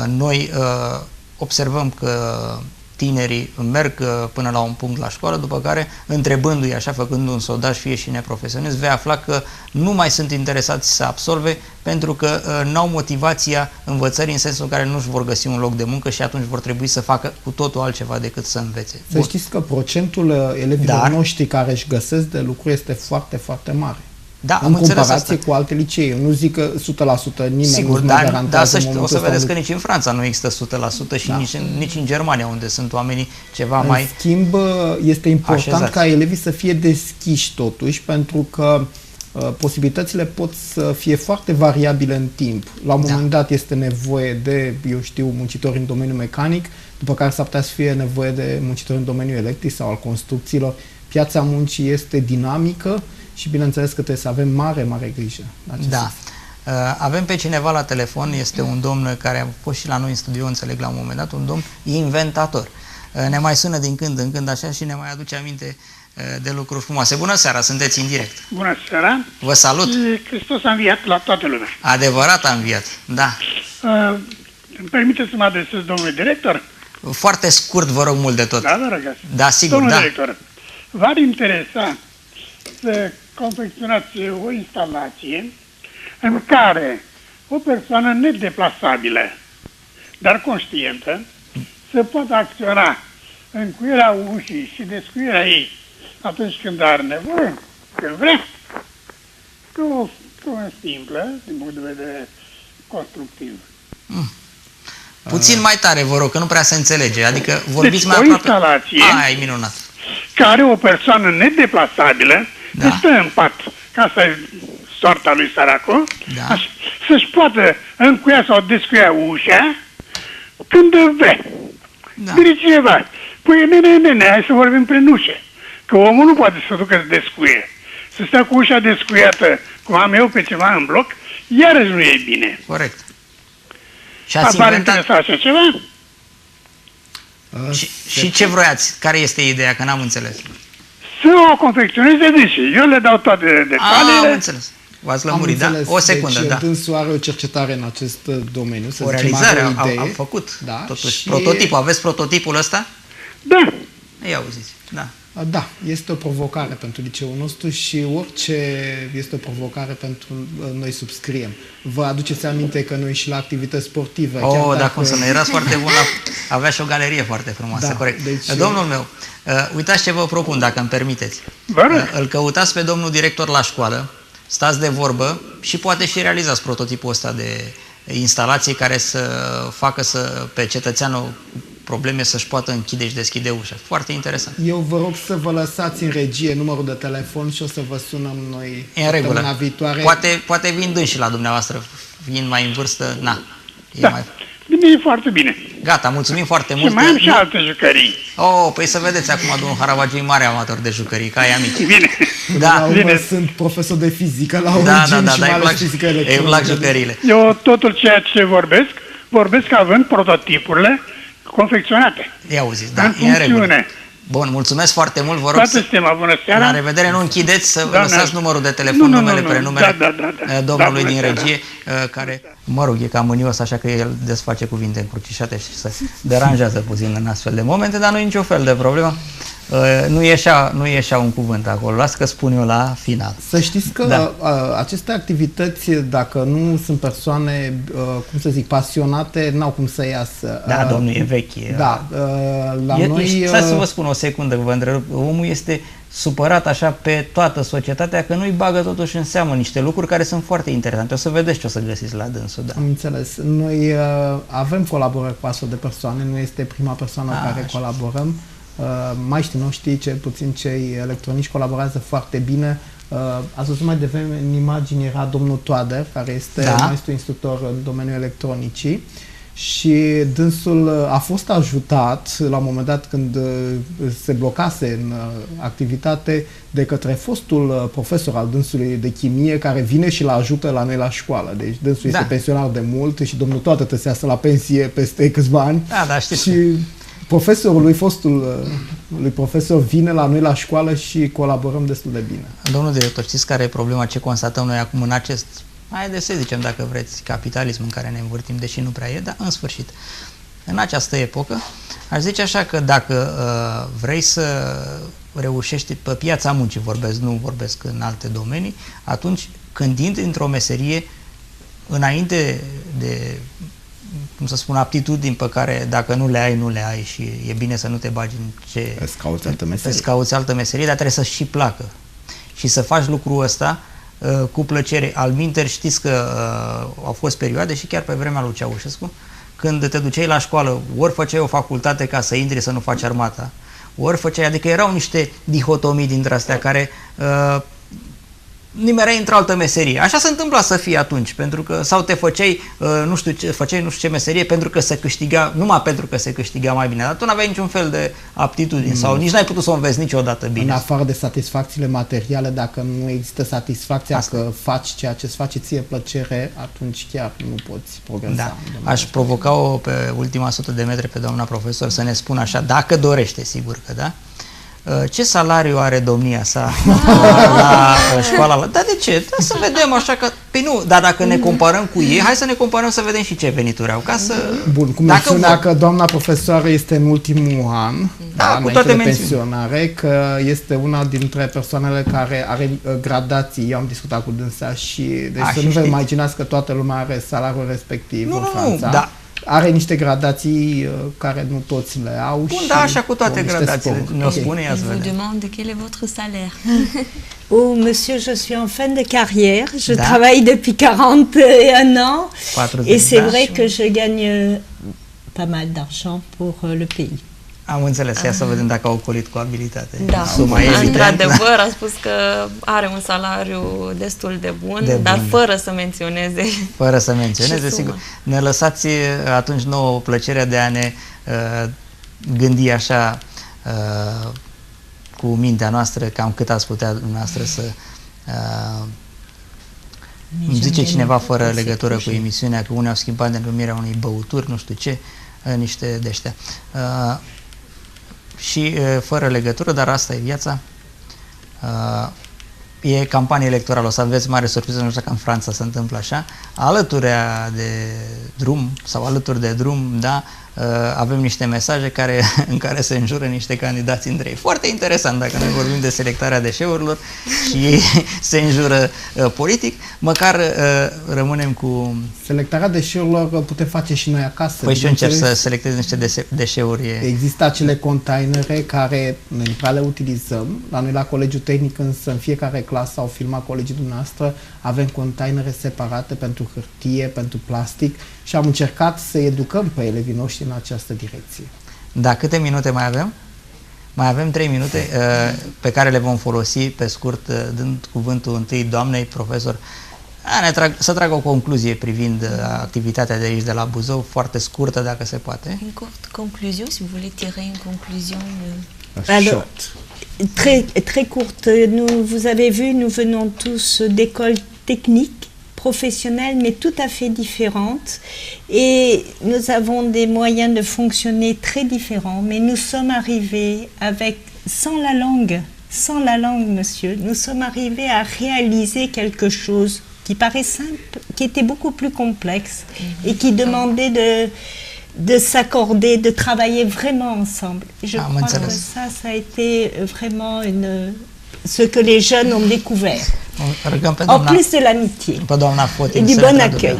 Noi observăm că tinerii merg până la un punct la școală, după care, întrebându-i așa, făcând un sondaj, fie și neprofesionist, vei afla că nu mai sunt interesați să absolve pentru că n-au motivația învățării, în sensul în care nu-și vor găsi un loc de muncă și atunci vor trebui să facă cu totul altceva decât să învețe. Să știți că procentul elevilor noștri care își găsesc de lucru este foarte, foarte mare. Da, în comparație cu alte licee. Eu nu zic că 100% nimeni sigur, nu garantează. Dar o să vedeți că nici în Franța nu există 100% și nici în Germania, unde sunt oamenii ceva mai... În schimb, este important așezați ca elevii să fie deschiși totuși, pentru că posibilitățile pot să fie foarte variabile în timp. La un moment dat este nevoie de, eu știu, muncitori în domeniul mecanic, după care s-ar putea să fie nevoie de muncitori în domeniul electric sau al construcțiilor. Piața muncii este dinamică și bineînțeles că trebuie să avem mare, mare grijă. Da. Avem pe cineva la telefon, este un domn care a fost și la noi în studio, înțeleg, la un moment dat, un domn inventator. Ne mai sună din când în când așa și ne mai aduce aminte de lucruri frumoase. Bună seara, sunteți în direct. Bună seara. Vă salut. Hristos a înviat la toată lumea. Adevărat a înviat, da. Îmi permite să mă adresez domnului director? Foarte scurt, vă rog mult de tot. Da, vă rog. Da, sigur, domnul director, v-ar interesa să confecționați o instalație în care o persoană nedeplasabilă, dar conștientă, să poată acționa încuierea ușii și descuierea ei atunci când are nevoie, când vrea, cu o simplă, din punct de vedere constructiv. Puțin mai tare, vă rog, că nu prea se înțelege. Adică vorbiți mai o aproape. Instalație e minunat. Care o persoană nedeplasabilă stă în pat, ca asta e soarta lui săracu, să-și poată încuia sau descuia ușa când vrea. Vine cineva. Păi, nene, hai să vorbim prin ușă. Că omul nu poate să ducă să descuie. Să stea cu ușa descuiată, cum am eu pe ceva în bloc, iarăși nu e bine. Corect. Și ați interesa așa ceva? Și ce vroiați? Care este ideea? Că n-am înțeles. Să o confecționeze deși. Eu le dau toate detaliile. Am înțeles. V-ați lămurit, da? O secundă, deci, da. Dânsul are o cercetare în acest domeniu. O realizare am făcut. Da, totuși, și... prototipul. Aveți prototipul ăsta? Da. Ia auziți, da. Da, este o provocare pentru liceul nostru și orice este o provocare pentru noi subscriem. Vă aduceți aminte că noi și la activități sportive... Da, cum să nu, erați foarte bun avea și o galerie foarte frumoasă, corect. Deci, domnul meu, uitați ce vă propun, dacă îmi permiteți. Îl căutați pe domnul director la școală, stați de vorbă și poate și realizați prototipul ăsta de instalație care să facă pe cetățeanul probleme să-și poată închide și deschide ușa. Foarte interesant. Eu vă rog să vă lăsați în regie numărul de telefon și o să vă sunăm noi în regulă. Viitoare. Poate vin dânsi la dumneavoastră, fiind mai în vârstă, Bine, e foarte bine. Gata, mulțumim foarte mult. Și mai am și alte jucării. Păi să vedeți acum, domnul Harabagiu e mare amator de jucării, ca aia mici. Bine. Da, sunt profesor de fizică la origine și mai ales fizică electronică. Îmi plac jucăriile. Eu totul ceea ce vorbesc având prototipurile confecționate. Ia auziți, da, în funcțiune. Bun, mulțumesc foarte mult, vă rog. Toată sistema, bună seara. La revedere, nu închideți, să lăsați numărul de telefon, numele, prenumele domnului din regie, care, mă rog, e cam mânios, așa că el desface cuvinte încrucișate și se deranjează puțin în astfel de momente, dar nu e nicio fel de problemă. Nu ieșea un cuvânt acolo, las că spun eu la final. Să știți că aceste activități, dacă nu sunt persoane, cum să zic, pasionate, n-au cum să iasă. Da, domnul e vechi. Noi... Stai să vă spun o secundă, vă întrerup. Omul este supărat așa pe toată societatea că nu-i bagă totuși în seamă niște lucruri care sunt foarte interesante. O să vedeți ce o să găsiți la dânsul. Da. Am înțeles. Noi avem colaborări cu astfel de persoane, nu este prima persoană cu care colaborăm. Maștii noștri, cel puțin cei electronici, colaborează foarte bine. Ați văzut mai devreme în imagini era domnul Toader, care este maestru instructor în domeniul electronicii și dânsul a fost ajutat la un moment dat când se blocase în activitate de către fostul profesor al dânsului de chimie, care vine și l ajută la noi la școală. Deci dânsul este pensionar de mult și domnul Toader trebuie să iasă la pensie peste câțiva ani. Da, știți. Și profesorul lui profesor vine la noi la școală și colaborăm destul de bine. Domnul director, știți care e problema? Ce constatăm noi acum în acest haideți să zicem, dacă vreți, capitalism în care ne învârtim, deși nu prea e, dar în sfârșit. În această epocă, aș zice așa că dacă vrei să reușești pe piața muncii, nu vorbesc în alte domenii, atunci când intri într-o meserie, înainte de, cum să spun, aptitudini pe care dacă nu le ai, nu le ai și e bine să nu te bagi în ce... Îți cauți altă meserie. Îți cauți altă meserie, dar trebuie să și placă. Și să faci lucrul ăsta cu plăcere. Alminteri, știți că au fost perioade și chiar pe vremea lui Ceaușescu, când te duceai la școală, ori făceai o facultate ca să intri să nu faci armata, ori făceai, adică erau niște dihotomii dintre astea care nimereai într-o altă meserie. Așa se întâmpla să fie atunci, pentru că sau te făceai nu știu ce meserie pentru că se câștiga, numai pentru că se câștiga mai bine, dar tu n-aveai niciun fel de aptitudine sau nici n-ai putut să o înveți niciodată bine. În afară de satisfacțiile materiale, dacă nu există satisfacția că faci ceea ce îți face ție plăcere, atunci chiar nu poți progresa. Da. Aș provoca-o pe ultima 100 de metri pe doamna profesor să ne spună așa, dacă dorește, sigur că da, ce salariu are domnia sa la școala? Dar de ce? Da, să vedem așa că... Păi nu, dar dacă ne comparăm cu ei, hai să ne comparăm să vedem și ce venituri au. Ca să... Bun, cum menționa că doamna profesoară este în ultimul an, cu toate de pensionare, că este una dintre persoanele care are gradații. Eu am discutat cu dânsa și deci să nu vă imaginați că toată lumea are salariul respectiv în Franța. Da. Are niște gradații care nu toți le au. Bun, da, așa cu toate gradațiile. Ne-o spune, ia să vedem. Je vous demande quel est votre salaire. Oh, monsieur, je suis en fin de carrière. Je travaille depuis 41 ans. Et c'est vrai que je gagne pas mal d'argent pour le pays. Am înțeles, ia să vedem dacă au ocolit cu abilitate. Da, într-adevăr a spus că are un salariu destul de bun, dar fără să menționeze. Fără să menționeze, sigur. Ne lăsați atunci nouă plăcerea de a ne gândi așa cu mintea noastră, cam cât ați putea dumneavoastră să... îmi zice cineva fără legătură cu emisiunea că unii au schimbat denumirea unei băuturi, nu știu ce, niște de ăștia. Și fără legătură, dar asta e viața. E campanie electorală, o să aveți mare surpriză, nu știu că în Franța se întâmplă așa. Alături de drum, da, avem niște mesaje în care se înjură niște candidați între ei. Foarte interesant dacă noi vorbim de selectarea deșeurilor și ei se înjură politic, măcar rămânem cu... Selectarea deșeurilor putem face și noi acasă. Păi și eu încerc să selectez niște deșeuri. Există acele containere care noi prea le utilizăm. La noi la Colegiul Tehnic, însă, în fiecare clasă au filmat colegii dumneavoastră, avem containere separate pentru hârtie, pentru plastic și am încercat să educăm pe elevii noștri în această direcție. Da, câte minute mai avem? Mai avem 3 minute pe care le vom folosi pe scurt, dând cuvântul întâi doamnei profesor să tragă o concluzie privind activitatea de aici de la Buzău, foarte scurtă dacă se poate. Une courte conclusion, si vous voulez tirer une conclusion. Alors, très courte. Vous avez vu, nous venons tous d'écoles techniques, professionnelles, mais tout à fait différentes. Et nous avons des moyens de fonctionner très différents, mais nous sommes arrivés sans la langue, monsieur, nous sommes arrivés à réaliser quelque chose qui paraît simple, qui était beaucoup plus complexe et qui demandait de s'accorder, de travailler vraiment ensemble. Je crois que ça a été vraiment ce que les jeunes ont découvert. En plus de l'amitié et du bon accueil.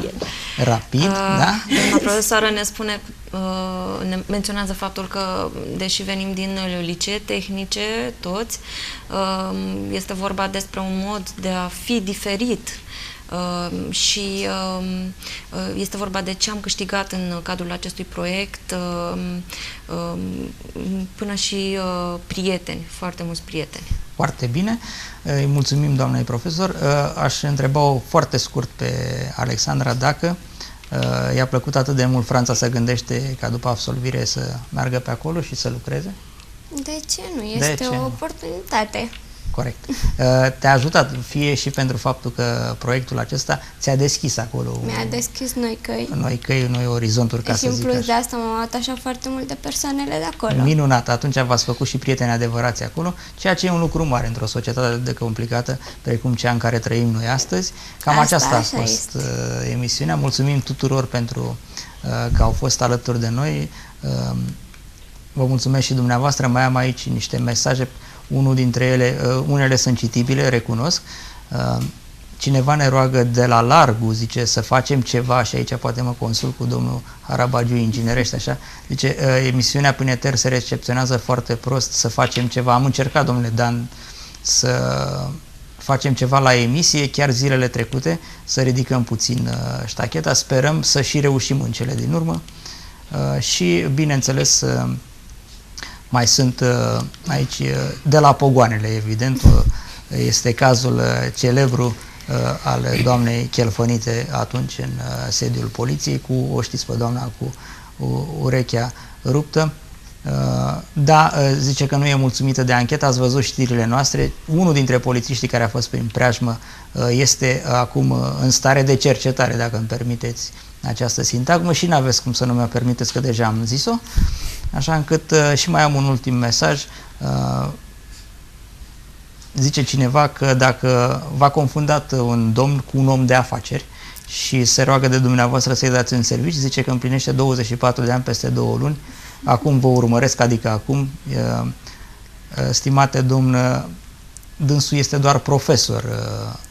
Rapid, da? Doamna profesoară ne spune, ne menționează faptul că, deși venim din licee tehnice, toți, este vorba despre un mod de a fi diferit. Și este vorba de ce am câștigat în cadrul acestui proiect, până și prieteni, foarte mulți prieteni. Foarte bine, îi mulțumim doamnei profesor. Aș întreba-o foarte scurt pe Alexandra dacă i-a plăcut atât de mult Franța, să gândește ca după absolvire să meargă pe acolo și să lucreze? De ce nu? Este o oportunitate. Corect. Te-a ajutat, fie și pentru faptul că proiectul acesta ți-a deschis acolo. Mi-a deschis noi căi. Noi căi, noi orizonturi, ca să zic așa. Și în plus de asta m-am luat așa foarte multe persoanele de acolo. Minunat, atunci v-ați făcut și prieteni adevărați acolo, ceea ce e un lucru mare într-o societate de complicată, precum cea în care trăim noi astăzi. Cam aceasta a fost emisiunea. Mulțumim tuturor pentru că au fost alături de noi. Vă mulțumesc și dumneavoastră. Mai am aici niște mesaje. Unul dintre ele, unele sunt citibile, recunosc. Cineva ne roagă de la Largu, zice, să facem ceva, și aici poate mă consult cu domnul Harabagiu, inginerește, așa. Zice, emisiunea prin eter se recepționează foarte prost, să facem ceva. Am încercat, domnule Dan, să facem ceva la emisie, chiar zilele trecute, să ridicăm puțin ștacheta. Sperăm să și reușim în cele din urmă. Și, bineînțeles, mai sunt aici, de la Pogoanele, evident, este cazul celebru al doamnei chelfănite atunci în sediul poliției, cu, o știți pe doamna cu urechea ruptă. Da, zice că nu e mulțumită de anchetă, ați văzut știrile noastre. Unul dintre polițiștii care a fost prin preajmă este acum în stare de cercetare, dacă îmi permiteți această sintagmă, și n-aveți cum să nu mi-o permiteți, că deja am zis-o. Așa încât și mai am un ultim mesaj. Zice cineva că dacă v-a confundat un domn cu un om de afaceri și se roagă de dumneavoastră să-i dați un serviciu, zice că împlinește 24 de ani peste 2 luni, acum vă urmăresc, adică acum, stimate domn, dânsul este doar profesor.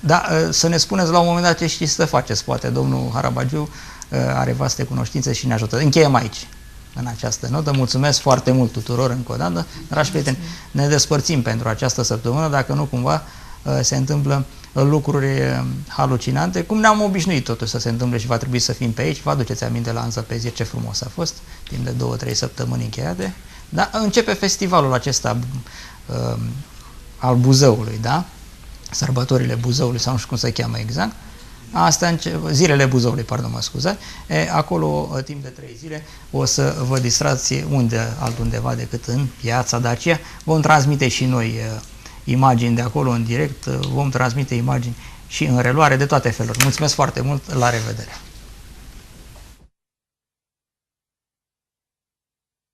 Da, să ne spuneți la un moment dat ce știți să faceți, poate domnul Harabagiu are vaste cunoștințe și ne ajută. Încheiem aici, în această notă. Mulțumesc foarte mult tuturor încă o dată. Dragi prieteni, ne despărțim pentru această săptămână, dacă nu cumva se întâmplă lucruri halucinante, cum ne-am obișnuit totuși să se întâmple și va trebui să fim pe aici. Vă aduceți aminte la Înzăpeziri ce frumos a fost, timp de 2-3 săptămâni încheiate. Da, începe festivalul acesta al Buzăului, da? Sărbătorile Buzăului, sau nu știu cum se cheamă exact. Asta zilele Buzăului, pardon, mă scuzați. Acolo, timp de 3 zile, o să vă distrați altundeva decât în Piața Dacia. Vom transmite și noi imagini de acolo în direct, vom transmite imagini și în reluare de toate felurile. Mulțumesc foarte mult, la revedere!